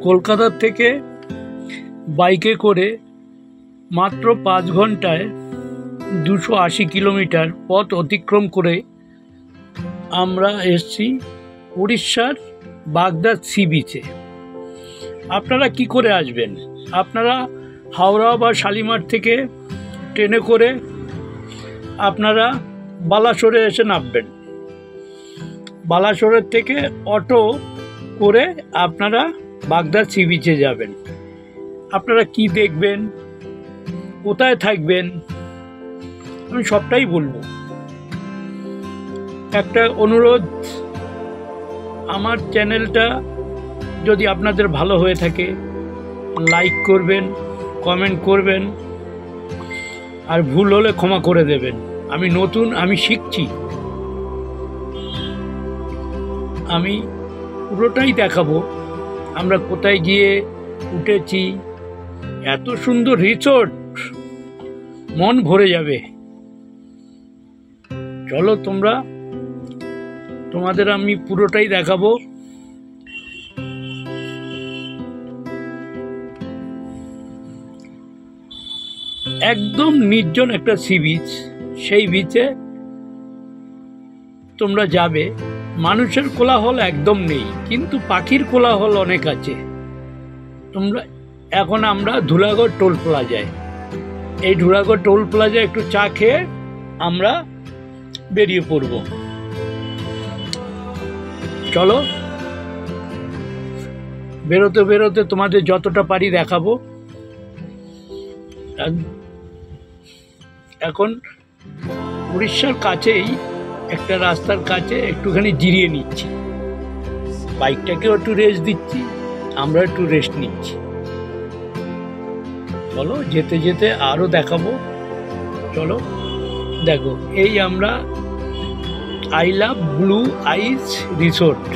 কলকাতা থেকে বাইকে করে মাত্র 5 ঘন্টায় 280 কিলোমিটার পথ অতিক্রম করে আমরা এসেছি উড়িষ্যার বাগদা সি বিচে। আপনারা কি করে আসবেন? আপনারা হাওড়া বা শালিমার থেকে ট্রেনে করে আপনারা বালাসোরে এসে নামবেন। বালাসোরের থেকে অটো করে আপনারা বাগদা সি বিচে যাবেন। আপনারা কি দেখবেন, কোথায় থাকবেন, আমি সবটাই বলবো। একটা অনুরোধ, আমার চ্যানেলটা যদি আপনাদের ভালো হয়ে থাকে লাইক করবেন, কমেন্ট করবেন, আর ভুল হলে ক্ষমা করে দেবেন। আমি নতুন, আমি শিখছি, আমি পুরোটাই দেখাবো আমরা কোথায় গিয়ে উঠেছি। এত সুন্দর রিসোর্ট, মন ভরে যাবে। চলো তোমাদের আমি পুরোটাই দেখাবো। একদম নির্জন একটা সি বিচ, সেই বিচে তোমরা যাবে। মানুষের কোলাহল একদম নেই, কিন্তু পাখির কোলাহল অনেক আছে। এখন আমরা ধুলাগড় টোল প্লাজায়, এই ধুলাগড় টোল প্লাজায় একটু চা খেয়ে আমরা বেরিয়ে পড়ব। চলো, বেরোতে বেরোতে তোমাদের যতটা পারি দেখাবো। এখন উড়িষ্যার কাছেই একটা রাস্তার কাছে একটুখানি জিরিয়ে নিচ্ছি, বাইকটাকেও একটু রেস্ট দিচ্ছি, আমরা একটু রেস্ট নিচ্ছি। চলো, যেতে যেতে আরো দেখাবো। চলো দেখো, এই আমরা I love blue ice resort,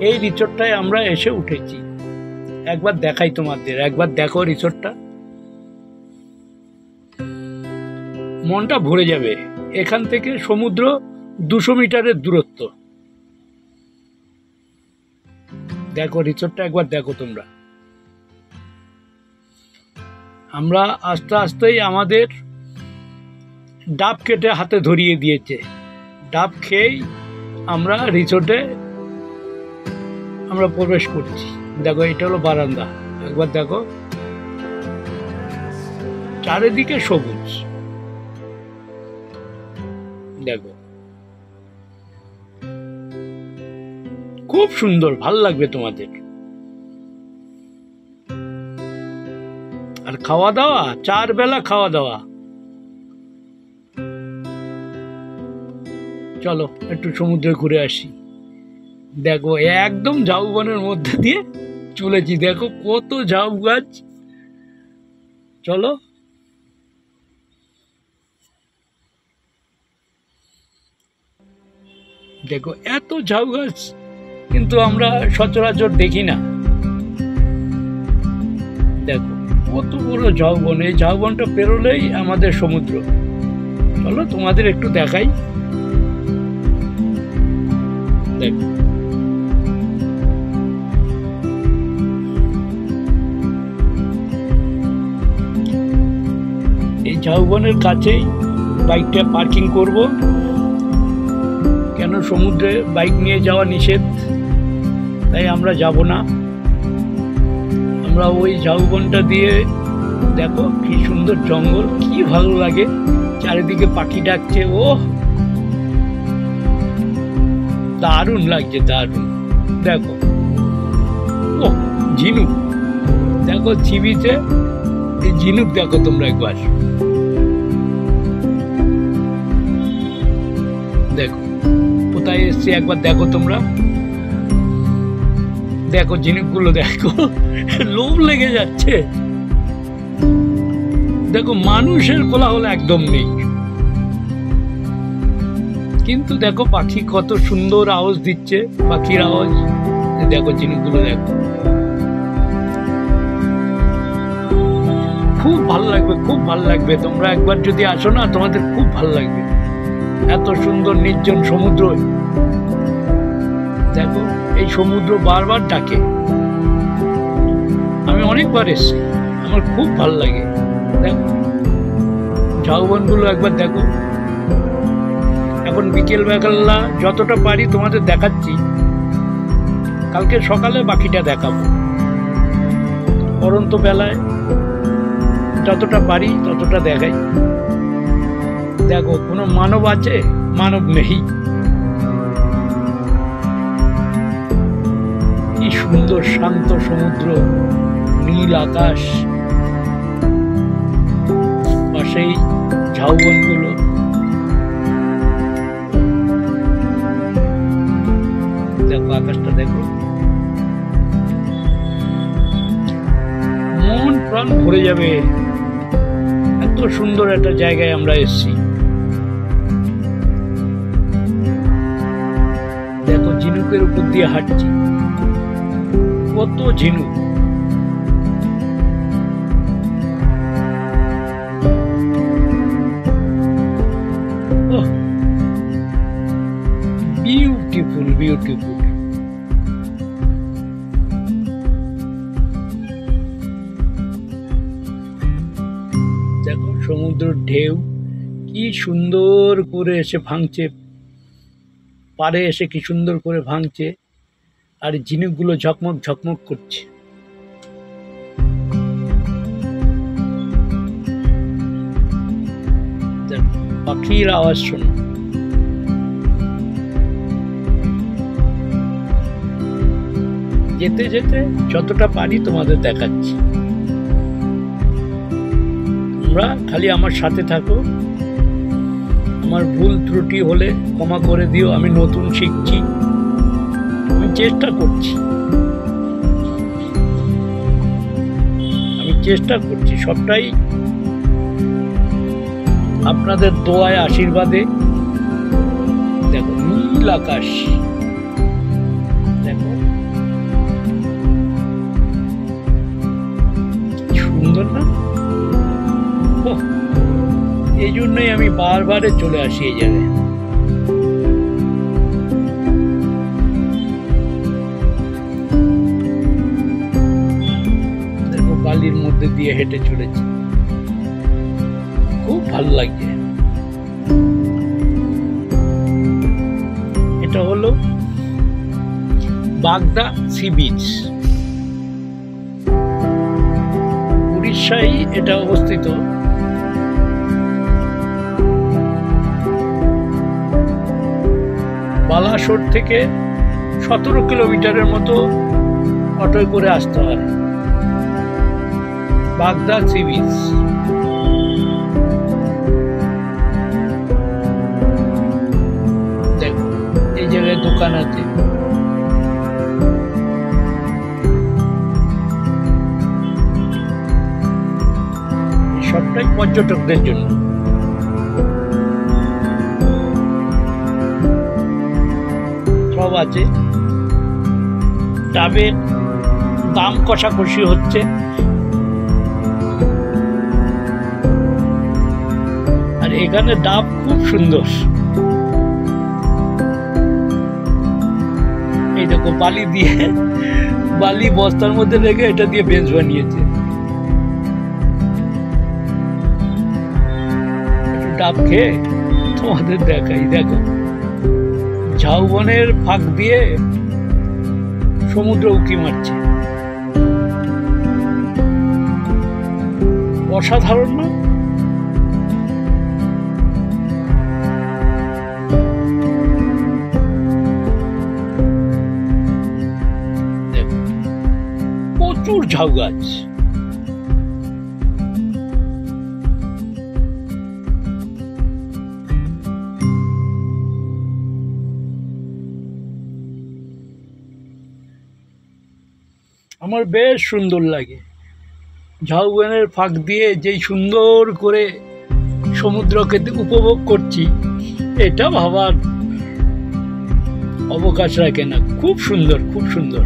এই রিসোর্টটায় আমরা এসে উঠেছি। একবার দেখাই তোমাদের, একবার দেখো রিসোর্টটা, মনটা ভরে যাবে। এখান থেকে সমুদ্র 200 মিটারের দূরত্ব। দেখো রিসোর্টটা একবার দেখো তোমরা। আমরা আস্তে আস্তেই আমাদের ডাব কেটে হাতে ধরিয়ে দিয়েছে। ডাব খেয়েই আমরা রিসোর্টে আমরা প্রবেশ করছি। দেখো, এটা হলো বারান্দা, একবার দেখো, চারিদিকে সবুজ। দেখো, খুব সুন্দর, ভাল লাগবে তোমাদের। আর খাওয়া দাওয়া, 4 বেলা খাওয়া দাওয়া। চলো একটু সমুদ্রে ঘুরে আসি। দেখো, একদম ঝাউবনের মধ্যে দিয়ে চলেছি। দেখো কত ঝাউ গাছ। চলো, দেখো এত ঝাউ গাছ কিন্তু আমরা সচরাচর দেখি না। দেখো কত বড় ঝাউবন, এই ঝাউবনটা পেরোলেই আমাদের সমুদ্র। চলো তোমাদের একটু দেখাই। দেখো, এই ঝাউবনের কাছেই বাইকটা পার্কিং করব, কেন সমুদ্রে বাইক নিয়ে যাওয়া নিষেধ, তাই আমরা যাব না। আমরা ওই ঝাউবনটা দিয়ে, দেখো কি সুন্দর জঙ্গল, কি ভালো লাগে, চারিদিকে পাখি ডাকছে। ও দারুণ লাগছে, দারুণ। দেখো, ও ঝিনুক, দেখো সি বিচে এই ঝিনুক দেখো তোমরা একবার। দেখো কোথায় এসছি একবার দেখো তোমরা। দেখো ঝিনুকগুলো, দেখো লোভ লেগে যাচ্ছে। দেখো মানুষের কোলাহল একদম নেই, কিন্তু দেখো পাখি কত সুন্দর আওয়াজ দিচ্ছে, পাখির আওয়াজ। দেখো ঝিনুকগুলো, দেখো খুব ভালো লাগবে, খুব ভালো লাগবে। তোমরা একবার যদি আসো না, তোমাদের খুব ভালো লাগবে। এত সুন্দর নির্জন সমুদ্র। দেখো এই সমুদ্র বারবার ডাকে। আমি অনেকবার এসেছি, আমার খুব ভালো লাগে। দেখো ঝাউবনগুলো একবার দেখো। এখন বিকেল বেলা যতটা পারি তোমাদের দেখাচ্ছি, কালকে সকালে বাকিটা দেখাবো। পরন্ত বেলায় যতটা পারি ততটা দেখাই। দেখো কোনো মানব আছে? মানব নেই। কি সুন্দর শান্ত সমুদ্র, নীল আকাশ, পাশেই ঝাউবনগুলো। দেখো আকাশটা দেখো, মন প্রাণ ভরে যাবে। এত সুন্দর একটা জায়গায় আমরা এসেছি। দেখো ঝিনুকের উপর দিয়ে হাঁটছি, কত ঝিনুক। Beautiful beautiful. দেখো সমুদ্রের ঢেউ কি সুন্দর করে এসে ভাঙছে, পাড়ে এসে কি সুন্দর করে ভাঙছে, আর ঝিনুকগুলো ঝকমক ঝকমক করছে। পাখির আওয়াজ শোনো। যেতে যেতে যতটা পারি তোমাদের দেখাচ্ছি। তোমরা খালি আমার সাথে থাকো। আমার ভুল ত্রুটি হলে ক্ষমা করে দিও, আমি নতুন শিখছি, আমি চেষ্টা করছি, সবটাই আপনাদের দোয়ায় আশীর্বাদে। দেখো নীল আকাশ, দেখো সুন্দর না? এই জন্যই আমি বারবারে চলে আসি এই জায়গায়। দেখো বালির মধ্যে দিয়ে হেঁটে চলেছি, খুব ভালো লাগছে। এটা হলো বাগদা সি বিচ, উড়িষ্যায় এটা অবস্থিত। বালাসোর থেকে 17 কিলোমিটারের মতো অটোয় করে আসতে হয় বাগদা সি বিচ। দেখো এই জায়গায় দোকান আছে, সবটাই পর্যটকদের জন্য। সব আছে, ডাবের দাম কষাকষি হচ্ছে। আর এখানে ডাব খুব সুন্দর। এই দেখো বালি বস্তার মধ্যে রেখে এটা দিয়ে বেঞ্চ বানিয়েছে। একটু ডাব খেয়ে তোমাদের দেখাই। দেখো ঝাউবনের ফাঁক দিয়ে সমুদ্র উঁকি মারছে, অসাধারণ না? প্রচুর ঝাউ গাছ। আমার বেশ সুন্দর লাগে। ঝাউবনের ফাঁক দিয়ে যেই সুন্দর করে সমুদ্রকে উপভোগ করছি, এটা ভাবার অবকাশ রাখে না। খুব সুন্দর, খুব সুন্দর।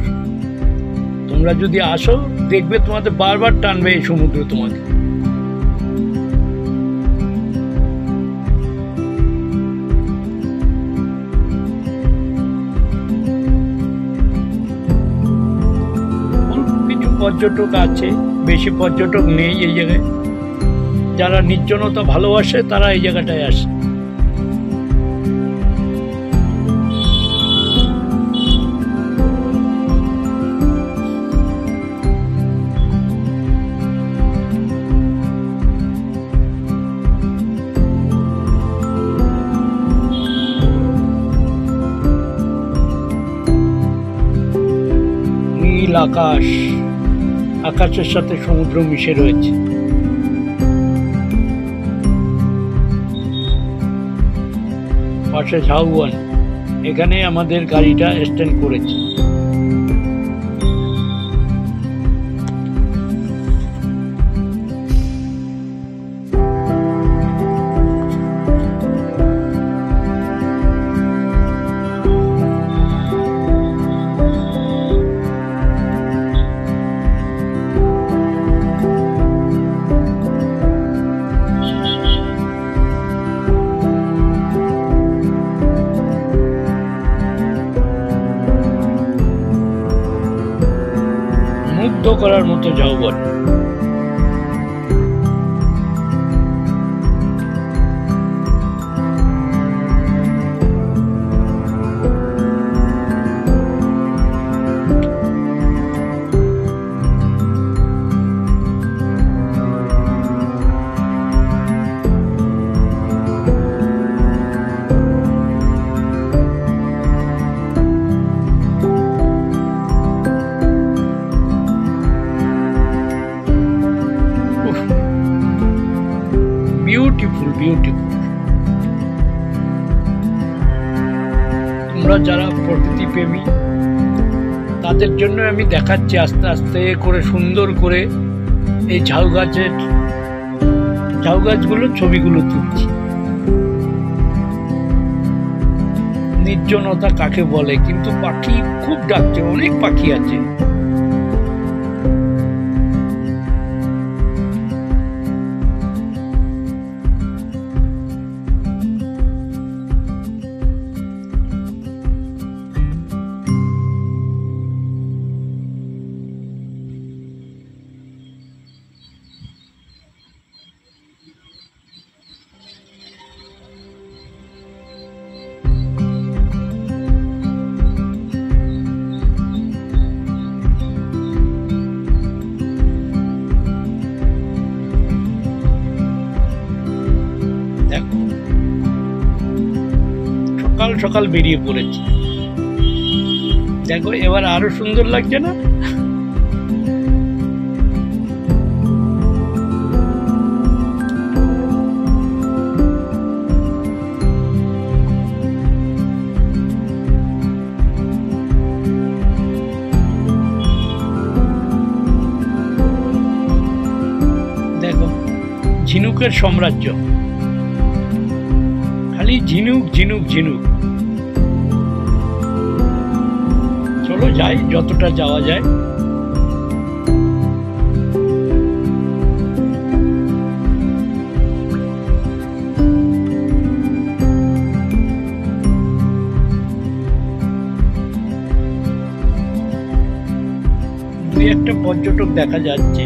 তোমরা যদি আসো দেখবে তোমাদের বারবার টানবে এই সমুদ্র তোমাকে। পর্যটক আছে, বেশি পর্যটক নেই এই জায়গায়। যারা নির্জনতা ভালোবাসে তারা এই জায়গাটায় আসে। নীল আকাশ, আকাশের সাথে সমুদ্র মিশে রয়েছে। পাশে ঝাউবন, এখানে আমাদের গাড়িটা স্ট্যান্ড করেছে। মুগ্ধ করার মতো ঝাউবন। Beautiful beautiful. তোমরা যারা প্রকৃতি প্রেমী তাদের জন্য আমি দেখাচ্ছি আস্তে আস্তে করে, সুন্দর করে এই ঝাউ গাছগুলোর ছবিগুলো তুলছি। নির্জনতা কাকে বলে, কিন্তু পাখি খুব ডাকছে, অনেক পাখি আছে। সকাল সকাল বেরিয়ে পড়েছি, দেখো এবার আরো সুন্দর লাগছে না? দেখো ঝিনুকের সাম্রাজ্য, খালি ঝিনুক ঝিনুক ঝিনুক। চলো যাই, যতটা যাওয়া যায়। দুই একটা পর্যটক দেখা যাচ্ছে,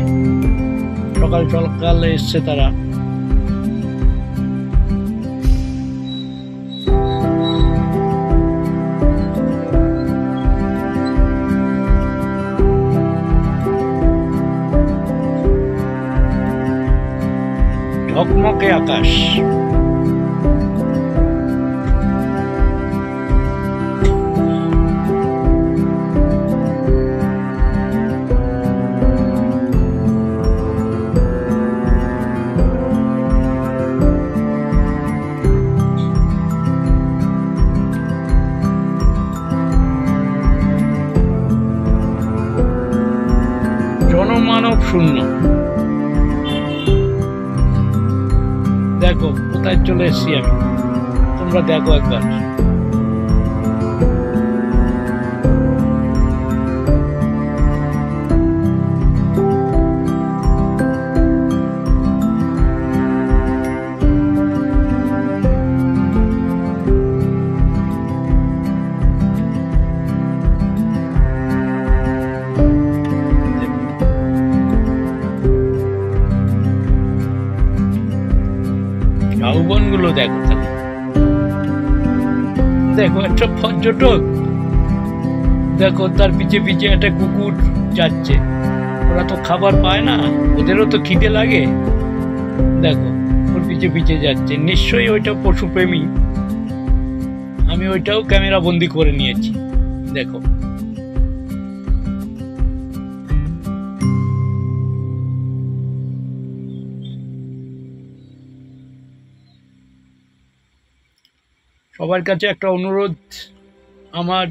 সকাল সকাল এসছে তারা। ঝকমকে আকাশ, জনমানব শূন্য। দেখো কোথায় চলে এসেছি আমি, তোমরা দেখো একবার। দেখো তাহলে, দেখো একটা পর্যটক, দেখো তার পিছে পিছে একটা কুকুর যাচ্ছে। ওরা তো খাবার পায় না, ওদেরও তো খিদে লাগে। দেখো ওর পিছে পিছে যাচ্ছে, নিশ্চয়ই ওইটা পশুপ্রেমী। আমি ওইটাও ক্যামেরা বন্দি করে নিয়েছি। দেখো সবার কাছে একটা অনুরোধ, আমার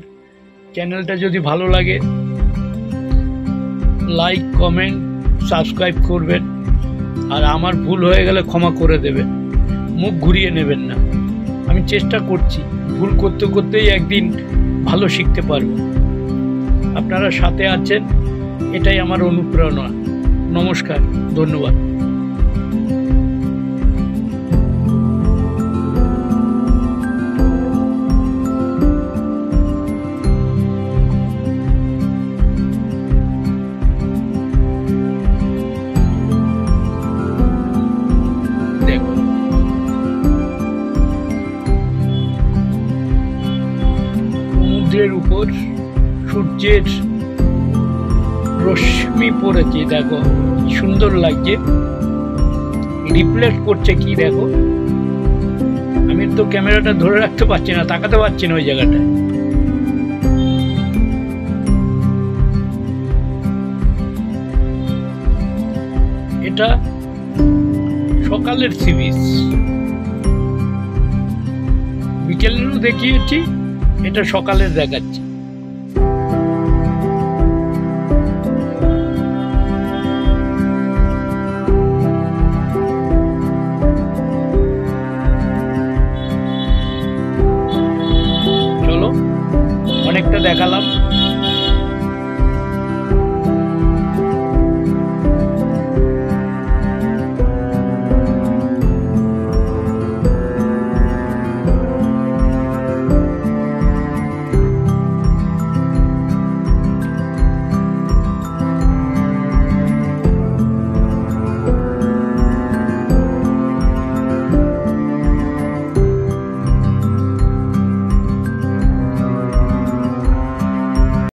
চ্যানেলটা যদি ভালো লাগে লাইক, কমেন্ট, সাবস্ক্রাইব করবেন। আর আমার ভুল হয়ে গেলে ক্ষমা করে দেবেন, মুখ ঘুরিয়ে নেবেন না। আমি চেষ্টা করছি, ভুল করতে করতেই একদিন ভালো শিখতে পারব। আপনারা সাথে আছেন, এটাই আমার অনুপ্রেরণা। নমস্কার, ধন্যবাদ। সমুদ্রের উপর সূর্যের রশ্মি পড়েছে, দেখো কি সুন্দর লাগছে, রিফ্লেক্ট করছে কি দেখো। আমি তো ক্যামেরাটা ধরে রাখতে পারছি না, তাকাতে পারছি না ওই জায়গাটায়। এটা সকালের সি বিচ, বিকেলেরও দেখিয়েছি, এটা সকালের দেখাচ্ছি। চলো, অনেকটা দেখালাম।